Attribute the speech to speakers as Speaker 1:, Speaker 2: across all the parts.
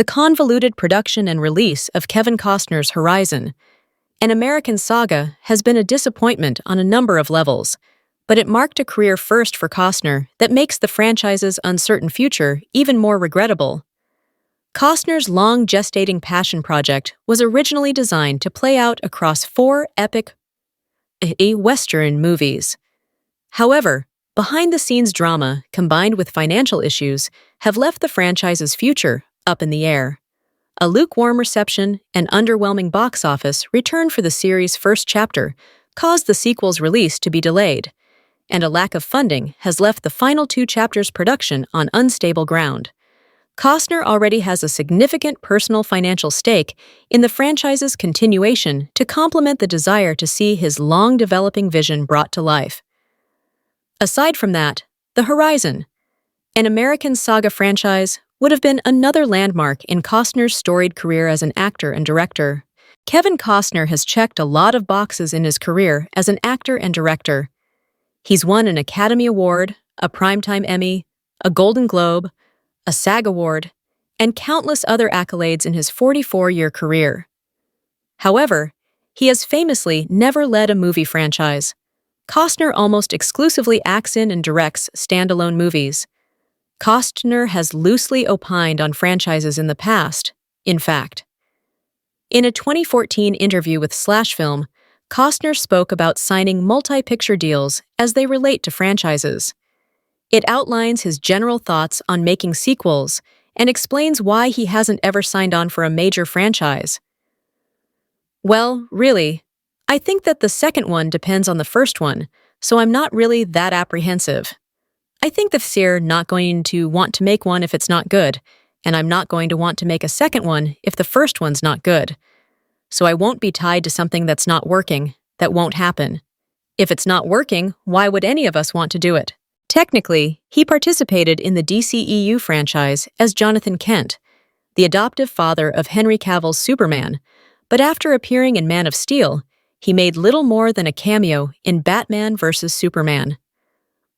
Speaker 1: the convoluted production and release of Kevin Costner's Horizon. An American Saga has been a disappointment on a number of levels, but it marked a career first for Costner that makes the franchise's uncertain future even more regrettable. Costner's long gestating passion project was originally designed to play out across 4 epic Western movies. However, behind-the-scenes drama combined with financial issues have left the franchise's future up in the air. A lukewarm reception and underwhelming box office return for the series' first chapter caused the sequel's release to be delayed, and a lack of funding has left the final 2 chapters' production on unstable ground. Costner already has a significant personal financial stake in the franchise's continuation to complement the desire to see his long-developing vision brought to life. Aside from that, The Horizon, an American Saga franchise, would have been another landmark in Costner's storied career as an actor and director. Kevin Costner has checked a lot of boxes in his career as an actor and director. He's won an Academy Award, a Primetime Emmy, a Golden Globe, a SAG Award, and countless other accolades in his 44-year career. However, he has famously never led a movie franchise. Costner almost exclusively acts in and directs standalone movies. Costner has loosely opined on franchises in the past, in fact. In a 2014 interview with Slashfilm, Costner spoke about signing multi-picture deals as they relate to franchises. It outlines his general thoughts on making sequels and explains why he hasn't ever signed on for a major franchise. Well, really, I think that the second one depends on the first one, so I'm not really that apprehensive. I think they're not going to want to make one if it's not good, and I'm not going to want to make a second one if the first one's not good. So I won't be tied to something that's not working, that won't happen. If it's not working, why would any of us want to do it? Technically, he participated in the DCEU franchise as Jonathan Kent, the adoptive father of Henry Cavill's Superman, but after appearing in Man of Steel, he made little more than a cameo in Batman vs. Superman.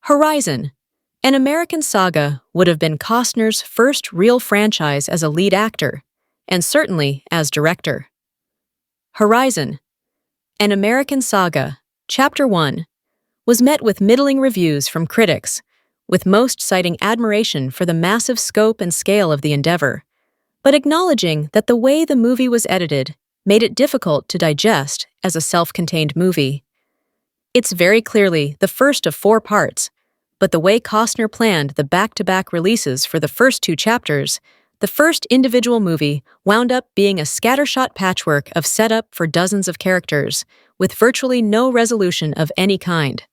Speaker 1: Horizon, an American Saga, would have been Costner's first real franchise as a lead actor, and certainly as director. Horizon, an American Saga, Chapter 1, was met with middling reviews from critics, with most citing admiration for the massive scope and scale of the endeavor, but acknowledging that the way the movie was edited made it difficult to digest as a self-contained movie. It's very clearly the first of 4 parts, but the way Costner planned the back-to-back releases for the first 2 chapters, the first individual movie wound up being a scattershot patchwork of setup for dozens of characters, with virtually no resolution of any kind.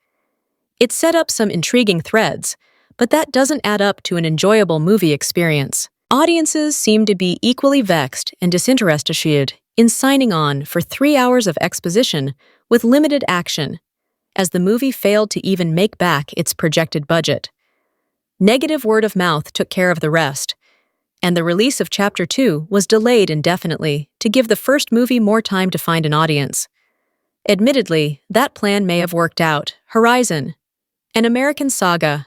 Speaker 1: It set up some intriguing threads, but that doesn't add up to an enjoyable movie experience. Audiences seem to be equally vexed and disinterested in signing on for 3 hours of exposition with limited action, as the movie failed to even make back its projected budget. Negative word of mouth took care of the rest, and the release of Chapter 2 was delayed indefinitely to give the first movie more time to find an audience. Admittedly, that plan may have worked out. Horizon, an American Saga,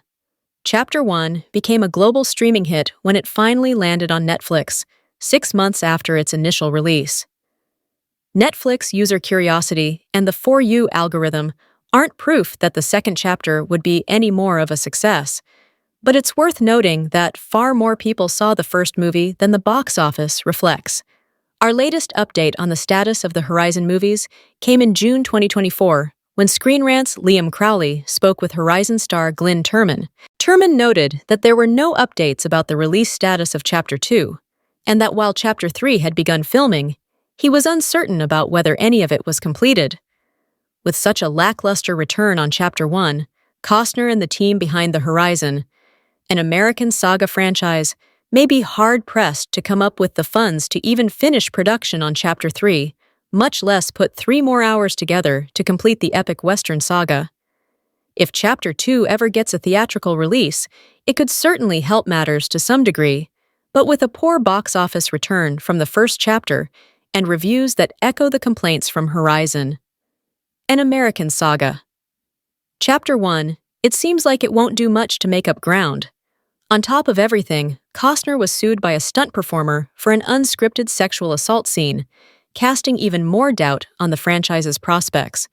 Speaker 1: Chapter 1 became a global streaming hit when it finally landed on Netflix, 6 months after its initial release. Netflix user curiosity and the For You algorithm aren't proof that the second chapter would be any more of a success, but it's worth noting that far more people saw the first movie than the box office reflects. Our latest update on the status of the Horizon movies came in June 2024, when Screen Rant's Liam Crowley spoke with Horizon star Glynn Turman. Turman noted that there were no updates about the release status of Chapter 2, and that while Chapter 3 had begun filming, he was uncertain about whether any of it was completed. With such a lackluster return on Chapter 1, Costner and the team behind The Horizon, an American Saga franchise, may be hard-pressed to come up with the funds to even finish production on Chapter 3, much less put 3 more hours together to complete the epic Western saga. If Chapter 2 ever gets a theatrical release, it could certainly help matters to some degree, but with a poor box office return from the first chapter and reviews that echo the complaints from Horizon. An American Saga. Chapter 1, it seems like it won't do much to make up ground. On top of everything, Costner was sued by a stunt performer for an unscripted sexual assault scene, casting even more doubt on the franchise's prospects.